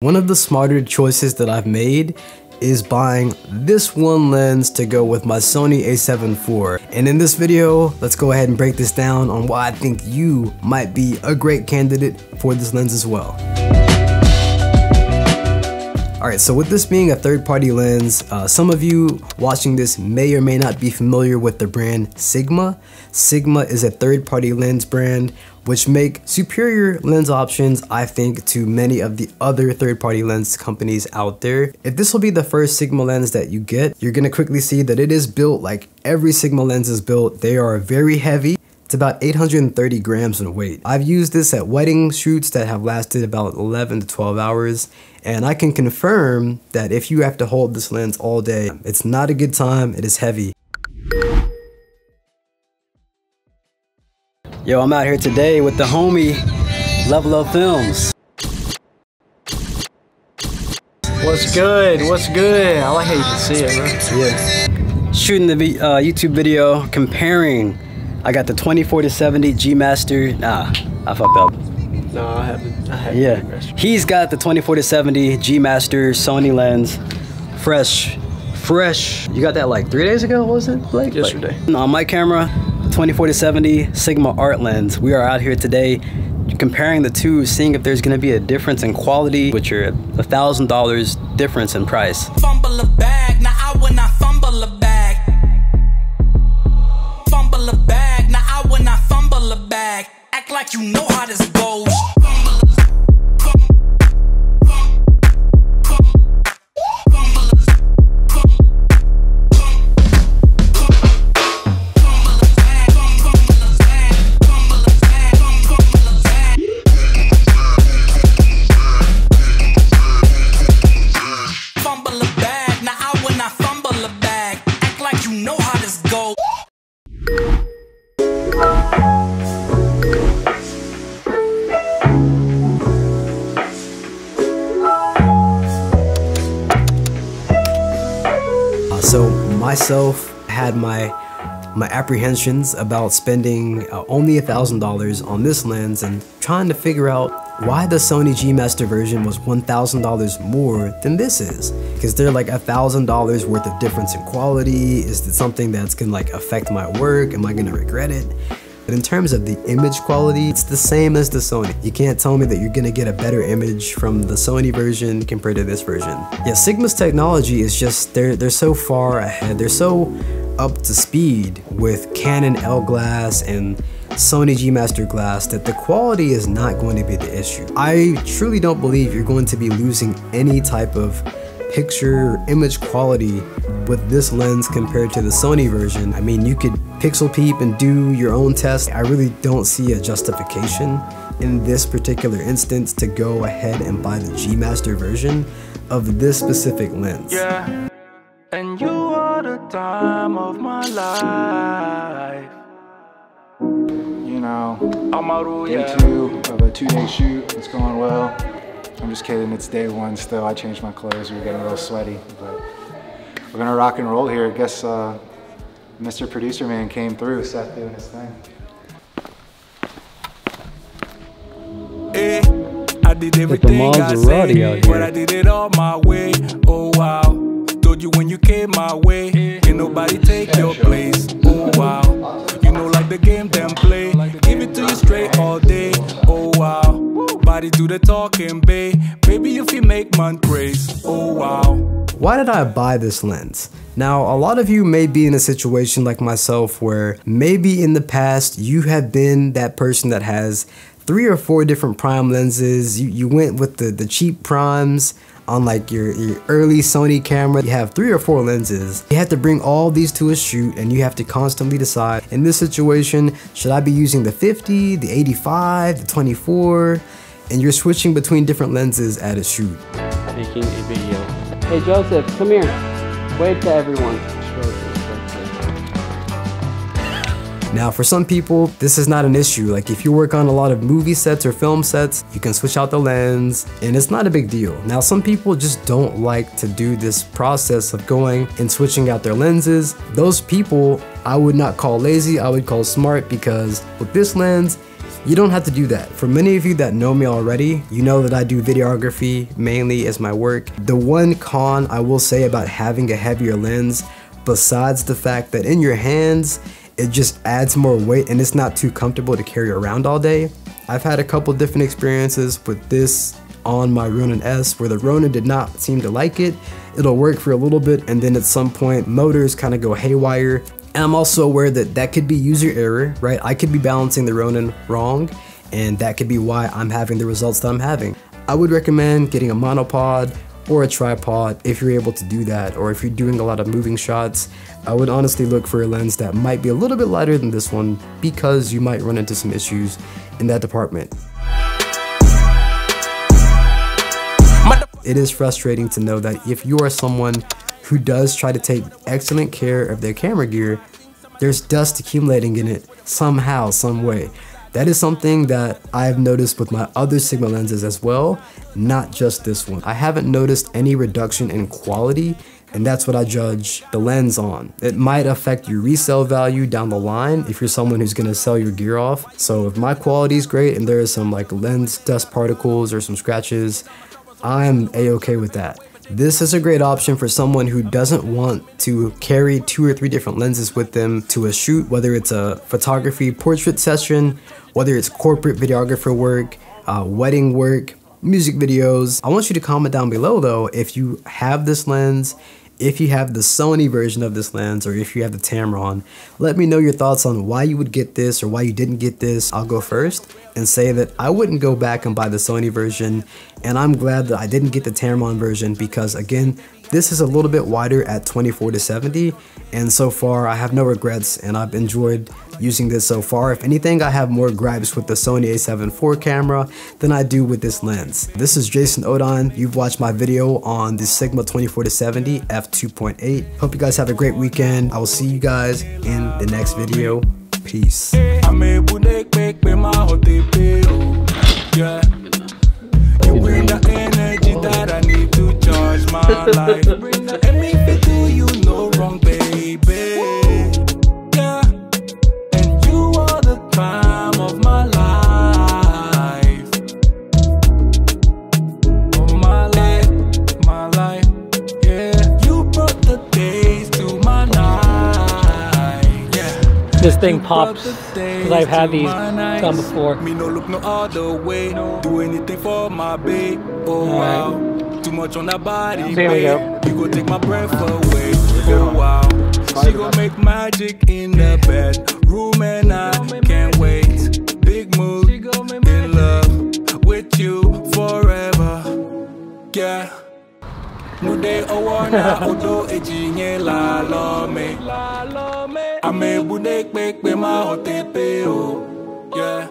One of the smarter choices that I've made is buying this one lens to go with my Sony A7IV. And in this video, let's go ahead and break this down on why I think you might be a great candidate for this lens as well. Alright, so with this being a third-party lens, some of you watching this may or may not be familiar with the brand Sigma. Sigma is a third-party lens brand which make superior lens options, I think, to many of the other third-party lens companies out there. If this will be the first Sigma lens that you get, you're gonna quickly see that it is built like every Sigma lens is built. They are very heavy. It's about 830 grams in weight. I've used this at wedding shoots that have lasted about 11 to 12 hours, and I can confirm that if you have to hold this lens all day, it's not a good time, it is heavy. Yo, I'm out here today with the homie, Level Up Films. What's good? What's good? I like how you can see it, bro. Yeah. Shooting the YouTube video comparing. I got the 24-70 G Master. Nah, I fucked up. No, I haven't. Yeah. He's got the 24-70 G Master Sony lens. Fresh. You got that like 3 days ago, was it, Blake? Yesterday. Like, on my camera, 24-70 Sigma art lens. We are out here today comparing the two, seeing if there's gonna be a difference in quality, which are $1,000 difference in price. Fumble a bag, now I will not fumble a bag. Fumble a bag, now I will not fumble a bag. Act like you know how this goes. So myself had my apprehensions about spending only $1,000 on this lens and trying to figure out why the Sony G Master version was $1,000 more than this is. Is there like $1,000 worth of difference in quality? Is it something that's gonna like affect my work? Am I gonna regret it? But in terms of the image quality, it's the same as the Sony. You can't tell me that you're gonna get a better image from the Sony version compared to this version. Yeah, Sigma's technology is just, they're so far ahead. They're so up to speed with Canon L glass and Sony G Master glass that the quality is not going to be the issue. I truly don't believe you're going to be losing any type of picture or image quality with this lens compared to the Sony version. I mean, you could pixel peep and do your own test. I really don't see a justification in this particular instance to go ahead and buy the G Master version of this specific lens. Yeah, and you are the time of my life. You know, day 2 of a 2-day shoot. It's going well. I'm just kidding, it's day 1 still. I changed my clothes, we were getting a little sweaty, but we're gonna rock and roll here. I guess Mr. Producer Man came through, Seth doing his thing. Hey, I did everything I said, but I did it all my way. Oh wow, told you when you came my way, can nobody take your place. Oh wow, you know like the game them play, give it to you straight all day. Oh wow. Body do the talking, babe. Baby, if you make man praise. Oh wow. Why did I buy this lens? Now, a lot of you may be in a situation like myself where maybe in the past you have been that person that has 3 or 4 different prime lenses. You went with the cheap primes on like your early Sony camera. You have 3 or 4 lenses. You have to bring all these to a shoot and you have to constantly decide, in this situation, should I be using the 50, the 85, the 24? And you're switching between different lenses at a shoot. Making a video. Hey Joseph, come here. Wave to everyone. Now for some people, this is not an issue. Like if you work on a lot of movie sets or film sets, you can switch out the lens and it's not a big deal. Now some people just don't like to do this process of going and switching out their lenses. Those people I would not call lazy, I would call smart, because with this lens, You don't have to do that. For many of you that know me already, you know that I do videography mainly as my work. The one con I will say about having a heavier lens, besides the fact that in your hands, it just adds more weight and it's not too comfortable to carry around all day. I've had a couple different experiences with this on my Ronin S where the Ronin did not seem to like it. It'll work for a little bit and then at some point motors kind of go haywire. And I'm also aware that that could be user error, right? I could be balancing the Ronin wrong and that could be why I'm having the results that I'm having. I would recommend getting a monopod or a tripod if you're able to do that, or if you're doing a lot of moving shots. I would honestly look for a lens that might be a little bit lighter than this one because you might run into some issues in that department. It is frustrating to know that if you are someone who does try to take excellent care of their camera gear, there's dust accumulating in it somehow, some way. That is something that I've noticed with my other Sigma lenses as well, not just this one. I haven't noticed any reduction in quality, and that's what I judge the lens on. It might affect your resale value down the line if you're someone who's gonna sell your gear off. So if my quality is great and there is some like lens dust particles or some scratches, I'm a-okay with that. This is a great option for someone who doesn't want to carry 2 or 3 different lenses with them to a shoot, whether it's a photography portrait session, whether it's corporate videographer work, wedding work, music videos. I want you to comment down below though if you have this lens, if you have the Sony version of this lens, or if you have the Tamron. Let me know your thoughts on why you would get this or why you didn't get this. I'll go first and say that I wouldn't go back and buy the Sony version, and I'm glad that I didn't get the Tamron version because again, this is a little bit wider at 24-70, and so far I have no regrets and I've enjoyed using this so far. If anything, I have more gripes with the Sony A7IV camera than I do with this lens. This is Jason Odon. You've watched my video on the Sigma 24-70 f2.8. Hope you guys have a great weekend. I will see you guys in the next video. Peace. You bring the energy that I need to charge my life. And if it do you no wrong, baby. Yeah. And you are the time of my life. Oh, my life, yeah. You brought the days to my night, yeah. This thing pops because I've had these done before. Me no look no other way. Do anything for my babe. Oh wow, too much on that body, There we go. You go take my breath away. Oh wow, she gon' make magic in the bedroom and I can't wait. Big mood, in love with you forever. Yeah. No day owana odo ejinye la lo me. Ame budek pek be ma hotepe o. Yeah.